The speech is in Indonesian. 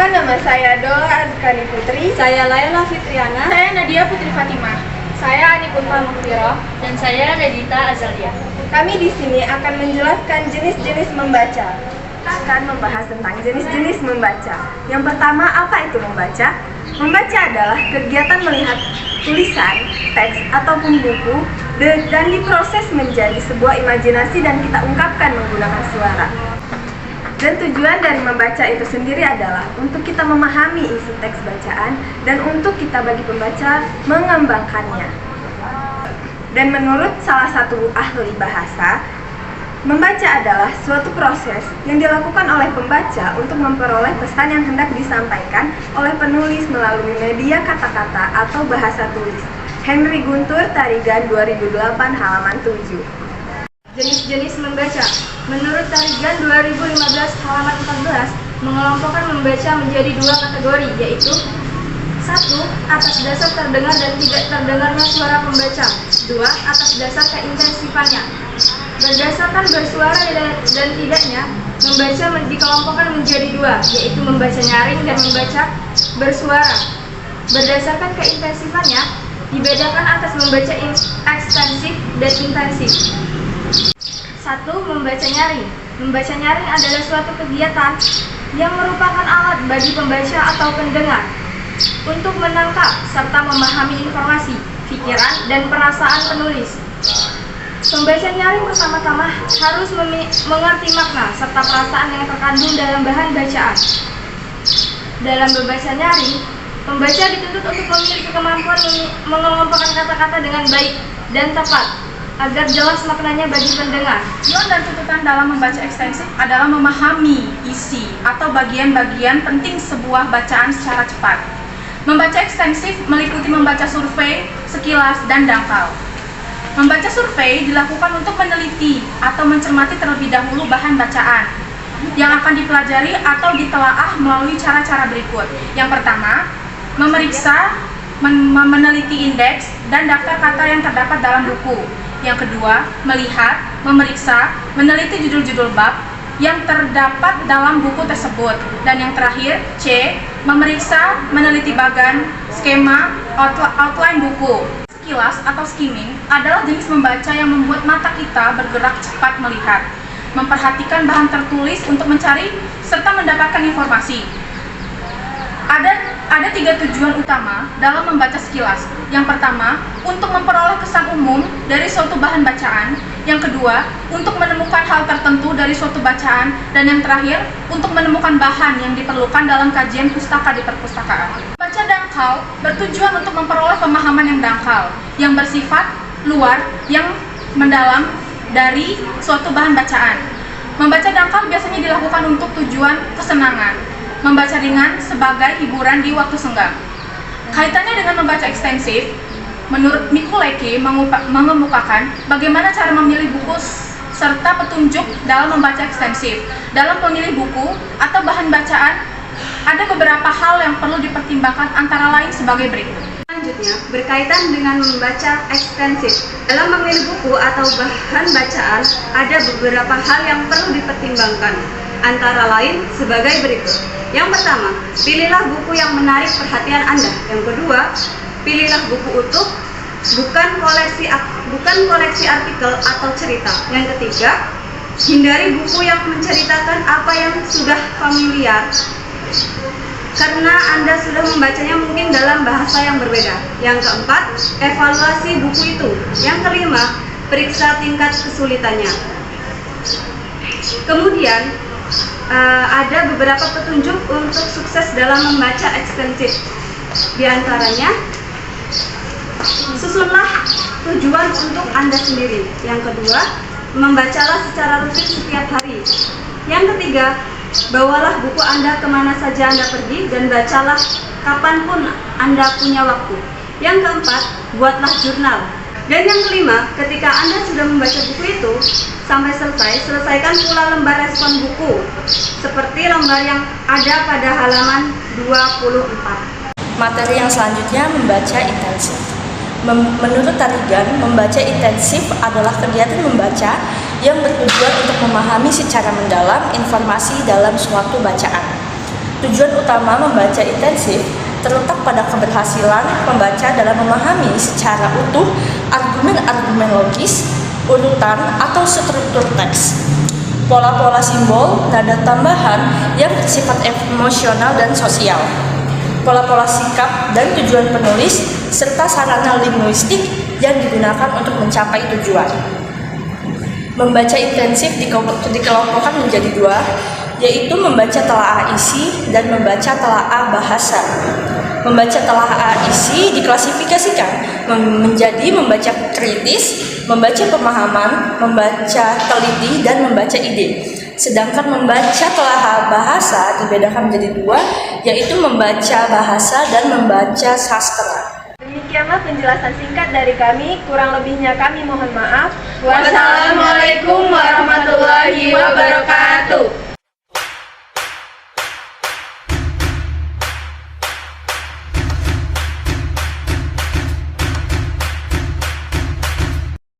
Perkenalkan, nama saya Dola Azkani Putri. Saya Layla Fitriana. Saya Nadia Putri Fatimah. Saya Ani Putri Mukfiro. Dan saya Redita Azalia. Kami di sini akan menjelaskan jenis-jenis membaca. Akan membahas tentang jenis-jenis membaca. Yang pertama, apa itu membaca? Membaca adalah kegiatan melihat tulisan, teks, ataupun buku dan diproses menjadi sebuah imajinasi dan kita ungkapkan menggunakan suara. Dan tujuan dari membaca itu sendiri adalah untuk kita memahami isi teks bacaan dan untuk kita bagi pembaca mengembangkannya. Dan menurut salah satu ahli bahasa, membaca adalah suatu proses yang dilakukan oleh pembaca untuk memperoleh pesan yang hendak disampaikan oleh penulis melalui media kata-kata atau bahasa tulis. Henry Guntur, Tarigan 2008, halaman 7. Jenis-jenis membaca. Menurut Tarigan 2015 halaman 14, mengelompokkan membaca menjadi dua kategori, yaitu 1. Atas dasar terdengar dan tidak terdengarnya suara pembaca. 2. Atas dasar keintensifannya. Berdasarkan bersuara dan tidaknya, membaca dikelompokkan menjadi dua, yaitu membaca nyaring dan membaca bersuara. Berdasarkan keintensifannya, dibedakan atas membaca ekstensif dan intensif. 1. Membaca nyaring. Membaca nyaring adalah suatu kegiatan yang merupakan alat bagi pembaca atau pendengar untuk menangkap serta memahami informasi, pikiran, dan perasaan penulis. Pembaca nyaring pertama-tama harus mengerti makna serta perasaan yang terkandung dalam bahan bacaan. Dalam membaca nyaring, pembaca dituntut untuk memiliki kemampuan mengelompokkan kata-kata dengan baik dan tepat agar jelas maknanya bagi pendengar. Tujuan dan tuntutan dalam membaca ekstensif adalah memahami isi atau bagian-bagian penting sebuah bacaan secara cepat. Membaca ekstensif meliputi membaca survei, sekilas, dan dangkal. Membaca survei dilakukan untuk meneliti atau mencermati terlebih dahulu bahan bacaan yang akan dipelajari atau ditelaah melalui cara-cara berikut. Yang pertama, memeriksa, meneliti indeks dan daftar kata yang terdapat dalam buku. Yang kedua, melihat, memeriksa, meneliti judul-judul bab yang terdapat dalam buku tersebut. Dan yang terakhir, C, memeriksa, meneliti bagan, skema, outline buku. Sekilas atau skimming adalah jenis membaca yang membuat mata kita bergerak cepat melihat, memperhatikan bahan tertulis untuk mencari serta mendapatkan informasi. Ada 3 tujuan utama dalam membaca sekilas. Yang pertama, untuk memperoleh kesan umum dari suatu bahan bacaan. Yang kedua, untuk menemukan hal tertentu dari suatu bacaan. Dan yang terakhir, untuk menemukan bahan yang diperlukan dalam kajian pustaka di perpustakaan. Baca dangkal bertujuan untuk memperoleh pemahaman yang dangkal, yang bersifat luar, yang mendalam dari suatu bahan bacaan. Membaca dangkal biasanya dilakukan untuk tujuan kesenangan. Membaca ringan sebagai hiburan di waktu senggang. Kaitannya dengan membaca ekstensif, menurut Mikuleke mengemukakan bagaimana cara memilih buku serta petunjuk dalam membaca ekstensif. Dalam memilih buku atau bahan bacaan, ada beberapa hal yang perlu dipertimbangkan antara lain sebagai berikut. Selanjutnya, berkaitan dengan membaca ekstensif. Dalam memilih buku atau bahan bacaan, ada beberapa hal yang perlu dipertimbangkan, antara lain sebagai berikut. Yang pertama, pilihlah buku yang menarik perhatian Anda. Yang kedua, pilihlah buku utuh, bukan koleksi artikel atau cerita. Yang ketiga, hindari buku yang menceritakan apa yang sudah familiar, karena Anda sudah membacanya mungkin dalam bahasa yang berbeda. Yang keempat, evaluasi buku itu. Yang kelima, periksa tingkat kesulitannya. Kemudian, ada beberapa petunjuk untuk sukses dalam membaca ekstensif. Di antaranya, susunlah tujuan untuk Anda sendiri. Yang kedua, membacalah secara rutin setiap hari. Yang ketiga, bawalah buku Anda kemana saja Anda pergi dan bacalah kapanpun Anda punya waktu. Yang keempat, buatlah jurnal. Dan yang kelima, ketika Anda sudah membaca buku itu sampai selesai, selesaikan pula lembar respon buku, seperti lembar yang ada pada halaman 24. Materi yang selanjutnya, membaca intensif. Menurut Tarigan, membaca intensif adalah kegiatan membaca yang bertujuan untuk memahami secara mendalam informasi dalam suatu bacaan. Tujuan utama membaca intensif terletak pada keberhasilan pembaca dalam memahami secara utuh argumen-argumen logis, urutan atau struktur teks, pola-pola simbol, nada tambahan yang bersifat emosional dan sosial, pola-pola sikap dan tujuan penulis, serta sarana linguistik yang digunakan untuk mencapai tujuan. Membaca intensif dikelompokkan menjadi dua, yaitu membaca telaah isi dan membaca telaah bahasa. Membaca telaah isi diklasifikasikan menjadi membaca kritis, membaca pemahaman, membaca teliti, dan membaca ide. Sedangkan membaca telaah bahasa dibedakan menjadi dua, yaitu membaca bahasa dan membaca sastra. Demikianlah penjelasan singkat dari kami, kurang lebihnya kami mohon maaf. Wassalamualaikum warahmatullahi wabarakatuh.